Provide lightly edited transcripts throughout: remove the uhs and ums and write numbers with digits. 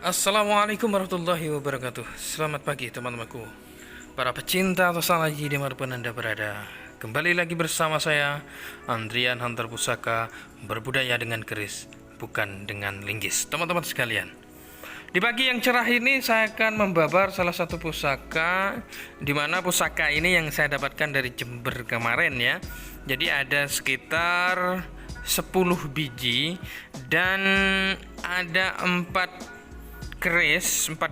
Assalamualaikum warahmatullahi wabarakatuh. Selamat pagi teman-temanku, para pecinta teknologi dimanapun Anda berada. Kembali lagi bersama saya, Andrian Hunter Pusaka, berbudaya dengan keris, bukan dengan linggis. Teman-teman sekalian, di pagi yang cerah ini saya akan membabar salah satu pusaka, di mana pusaka ini yang saya dapatkan dari Jember kemarin ya. Jadi ada sekitar 10 biji dan ada 4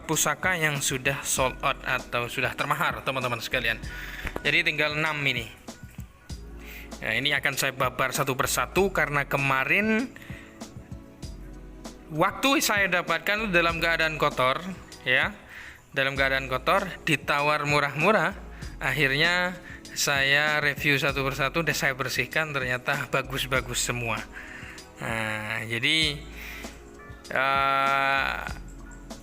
pusaka yang sudah sold out atau sudah termahar teman-teman sekalian. Jadi tinggal 6 ini. Nah, ini akan saya babar satu persatu karena kemarin waktu saya dapatkan dalam keadaan kotor ya. Dalam keadaan kotor, ditawar murah-murah. Akhirnya saya review satu persatu dan saya bersihkan, ternyata bagus-bagus semua. Nah, jadi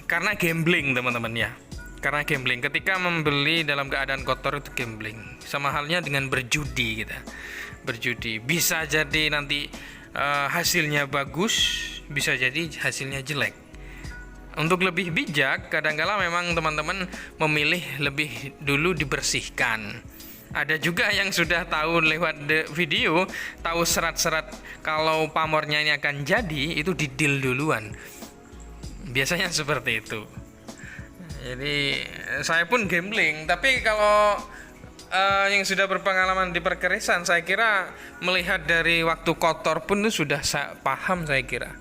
karena gambling teman-teman ya, karena gambling ketika membeli dalam keadaan kotor itu gambling, sama halnya dengan berjudi. Kita berjudi bisa jadi nanti hasilnya bagus, bisa jadi hasilnya jelek. Untuk lebih bijak, kadang-kala memang teman-teman memilih lebih dulu dibersihkan. Ada juga yang sudah tahu lewat video, tahu serat-serat kalau pamornya ini akan jadi, itu didil duluan. Biasanya seperti itu. Jadi saya pun gambling, tapi kalau yang sudah berpengalaman di perkerisan, saya kira melihat dari waktu kotor pun itu sudah paham, saya kira.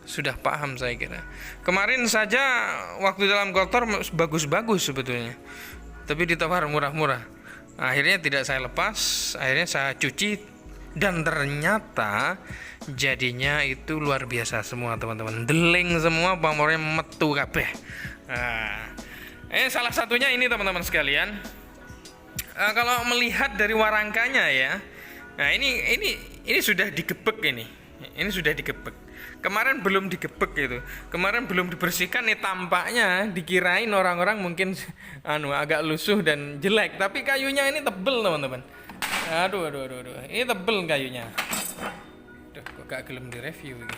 Sudah paham saya kira. Kemarin saja waktu dalam kotor bagus-bagus sebetulnya, tapi ditawar murah-murah. Akhirnya tidak saya lepas, akhirnya saya cuci dan ternyata jadinya itu luar biasa semua teman-teman. Deling semua, pamornya metu kabeh. Nah, salah satunya ini teman-teman sekalian. Kalau melihat dari warangkanya ya. Nah, ini sudah digebek ini. Ini sudah digebek. Kemarin belum digebek gitu. Kemarin belum dibersihkan nih, tampaknya dikirain orang-orang mungkin agak lusuh dan jelek, tapi kayunya ini tebel teman-teman. Aduh. Ini tebel kayunya. Duh, kok gak gelem direview ini.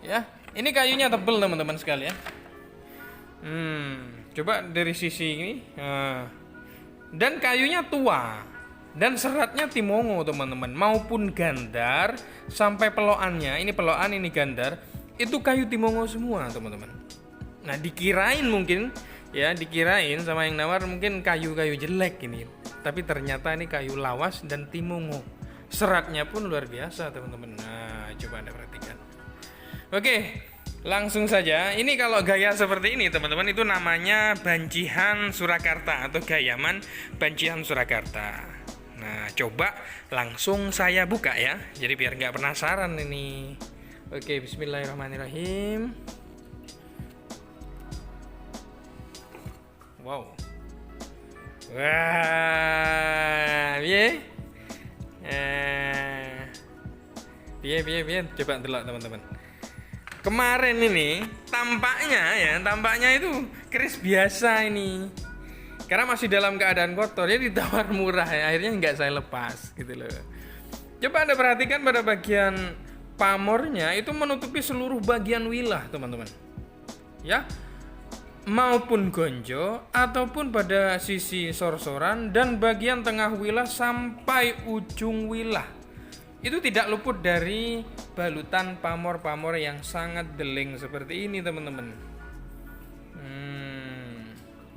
Ya, ini kayunya tebel teman-teman sekalian. Coba dari sisi ini. Dan kayunya tua. Dan seratnya timongo teman-teman, maupun gandar sampai peloannya. Ini peloan, ini gandar. Itu kayu timongo semua teman-teman. Nah, dikirain mungkin ya, dikirain sama yang nawar mungkin kayu-kayu jelek ini. Tapi ternyata ini kayu lawas dan timongo. Seratnya pun luar biasa teman-teman. Nah, coba Anda perhatikan. Oke, langsung saja. Ini kalau gaya seperti ini teman-teman, itu namanya Bancihan Surakarta atau gayaman Bancihan Surakarta. Nah, coba langsung saya buka ya, jadi biar nggak penasaran ini. Oke, bismillahirrahmanirrahim. Wow. Wah, biye. Coba delok teman-teman. Kemarin ini tampaknya itu keris biasa ini. Karena masih dalam keadaan kotor, ya ditawar murah ya, akhirnya nggak saya lepas gitu loh. Coba Anda perhatikan pada bagian pamornya itu menutupi seluruh bagian wilah teman-teman. Ya, maupun gonjo ataupun pada sisi sor-soran dan bagian tengah wilah sampai ujung wilah. Itu tidak luput dari balutan pamor-pamor yang sangat deling seperti ini teman-teman.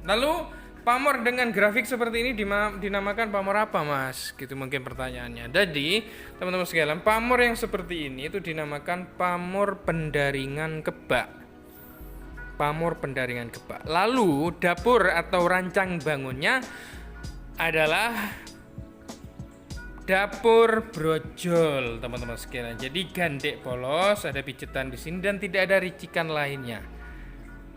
Lalu pamor dengan grafik seperti ini dinamakan pamor apa mas? Gitu mungkin pertanyaannya. Jadi teman-teman sekalian, pamor yang seperti ini itu dinamakan pamor pendaringan kebak. Pamor pendaringan kebak. Lalu dapur atau rancang bangunnya adalah dapur brojol teman-teman sekalian. Jadi gandek polos, ada pijetan di sini dan tidak ada ricikan lainnya.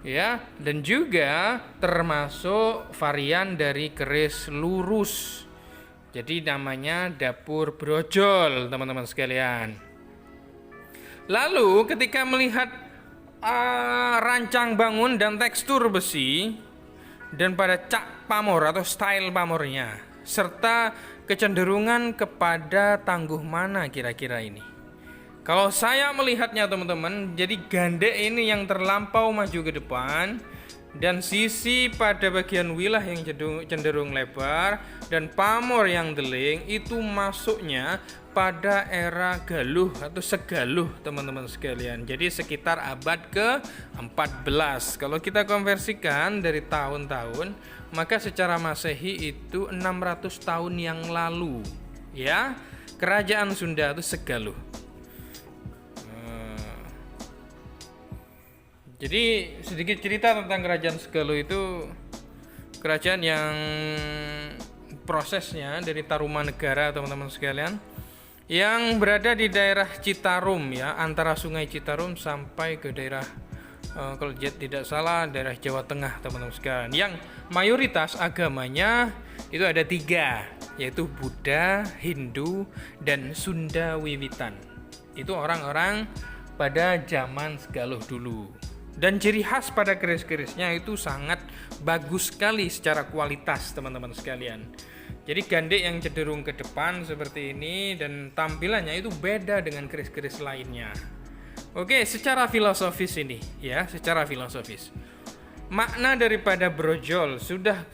Ya, dan juga termasuk varian dari keris lurus. Jadi namanya dapur brojol teman-teman sekalian. Lalu ketika melihat rancang bangun dan tekstur besi dan pada cak pamor atau style pamornya, serta kecenderungan kepada tangguh mana kira-kira ini. Kalau saya melihatnya teman-teman, jadi Gandek ini yang terlampau maju ke depan, dan sisi pada bagian wilah yang cenderung lebar, dan pamor yang deling itu masuknya pada era Galuh atau Segaluh teman-teman sekalian. Jadi sekitar abad ke-14. Kalau kita konversikan dari tahun-tahun, maka secara Masehi itu 600 tahun yang lalu, ya, kerajaan Sunda itu Segaluh. Jadi sedikit cerita tentang kerajaan Segaluh itu, kerajaan yang prosesnya dari Tarumanegara teman-teman sekalian, yang berada di daerah Citarum, ya, antara Sungai Citarum sampai ke daerah kalau tidak salah daerah Jawa Tengah teman-teman sekalian, yang mayoritas agamanya itu ada 3, yaitu Buddha, Hindu, dan Sunda Wiwitan. Itu orang-orang pada zaman Segaluh dulu. Dan ciri khas pada keris-kerisnya itu sangat bagus sekali secara kualitas teman-teman sekalian. Jadi Gandek yang cenderung ke depan seperti ini, dan tampilannya itu beda dengan keris-keris lainnya. Oke, secara filosofis ini, ya, secara filosofis. Makna daripada brojol sudah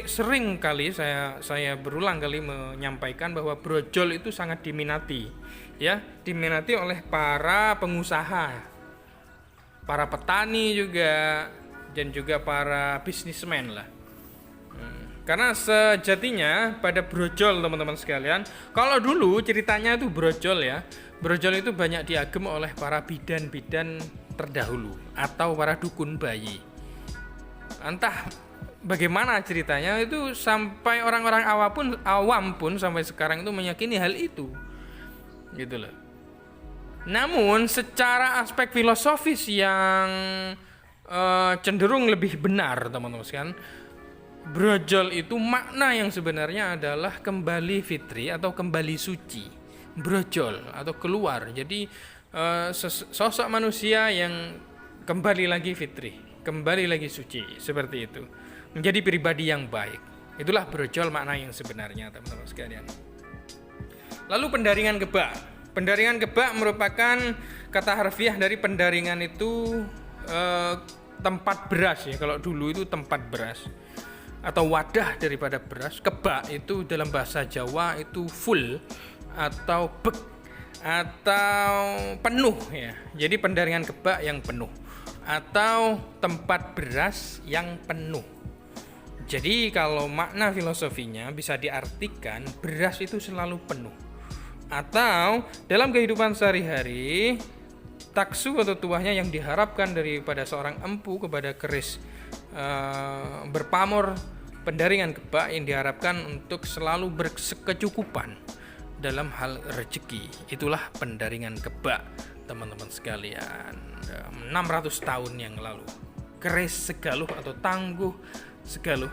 sering kali saya berulang kali menyampaikan bahwa brojol itu sangat diminati, ya, diminati oleh para pengusaha, para petani juga, dan juga para bisnismen lah. Karena sejatinya pada brojol teman-teman sekalian, kalau dulu ceritanya itu brojol, ya, brojol itu banyak diagem oleh para bidan-bidan terdahulu atau para dukun bayi. Entah bagaimana ceritanya itu, sampai orang-orang awam pun sampai sekarang itu meyakini hal itu, gitu loh. Namun secara aspek filosofis yang cenderung lebih benar teman-teman sekalian, brojol itu makna yang sebenarnya adalah kembali fitri atau kembali suci. Brojol atau keluar, jadi sosok manusia yang kembali lagi fitri, kembali lagi suci, seperti itu, menjadi pribadi yang baik. Itulah brojol makna yang sebenarnya teman-teman sekalian. Lalu pendaringan kebak. Pendaringan kebak merupakan kata harfiah dari pendaringan itu tempat beras, ya. Kalau dulu itu tempat beras atau wadah daripada beras. Kebak itu dalam bahasa Jawa itu full atau bek atau penuh, ya. Jadi pendaringan kebak yang penuh atau tempat beras yang penuh. Jadi kalau makna filosofinya bisa diartikan beras itu selalu penuh. Atau dalam kehidupan sehari-hari, taksu atau tuahnya yang diharapkan daripada seorang empu kepada keris berpamor pendaringan kebak, yang diharapkan untuk selalu berkecukupan dalam hal rezeki. Itulah pendaringan kebak teman-teman sekalian. 600 tahun yang lalu, keris Segaluh atau tangguh Segaluh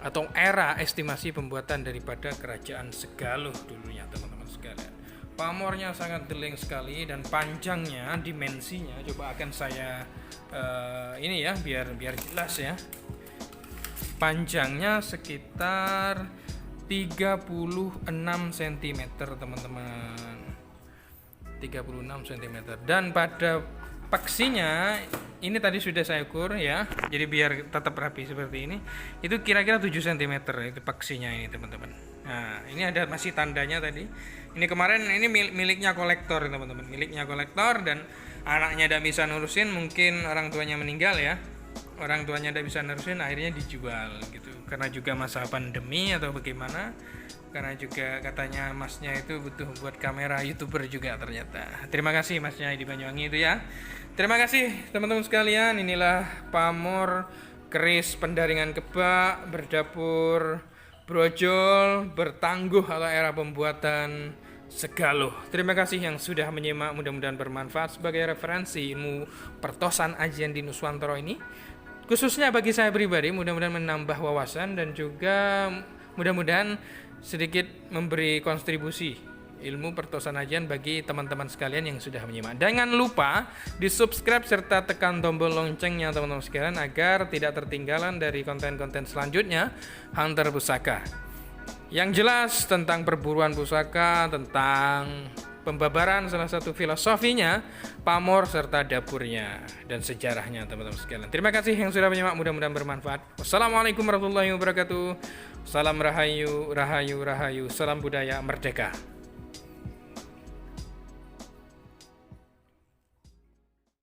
atau era estimasi pembuatan daripada kerajaan Segaluh dulunya teman-teman sekalian. Pamornya sangat deling sekali, dan panjangnya, dimensinya coba akan saya ini ya, biar jelas ya. Panjangnya sekitar 36 cm teman-teman. 36 cm. Dan pada paksinya ini tadi sudah saya ukur, ya. Jadi biar tetap rapi seperti ini. Itu kira-kira 7 cm itu paksinya ini teman-teman. Nah, ini ada masih tandanya tadi. Ini kemarin ini miliknya kolektor teman-teman, miliknya kolektor, dan anaknya tidak bisa nurusin, mungkin orang tuanya meninggal, ya. Orang tuanya tidak bisa nurusin, akhirnya dijual gitu. Karena juga masa pandemi atau bagaimana. Karena juga katanya masnya itu butuh buat kamera YouTuber juga ternyata. Terima kasih masnya di Banyuwangi itu, ya. Terima kasih teman-teman sekalian. Inilah pamor keris pendaringan kebak berdapur brojol bertangguh atau era pembuatan Segaluh. Terima kasih yang sudah menyimak, mudah-mudahan bermanfaat sebagai referensi ilmu pertosan Ajian di Nuswantoro ini. Khususnya bagi saya pribadi, mudah-mudahan menambah wawasan dan juga mudah-mudahan sedikit memberi kontribusi ilmu pertosan ajian bagi teman-teman sekalian yang sudah menyimak. Jangan lupa di subscribe serta tekan tombol loncengnya teman-teman sekalian agar tidak tertinggalan dari konten-konten selanjutnya Hunter Pusaka. Yang jelas tentang perburuan pusaka, tentang pembabaran salah satu filosofinya, pamor serta dapurnya dan sejarahnya teman-teman sekalian. Terima kasih yang sudah menyimak, mudah-mudahan bermanfaat. Wassalamualaikum warahmatullahi wabarakatuh. Salam rahayu, rahayu, rahayu. Salam budaya merdeka.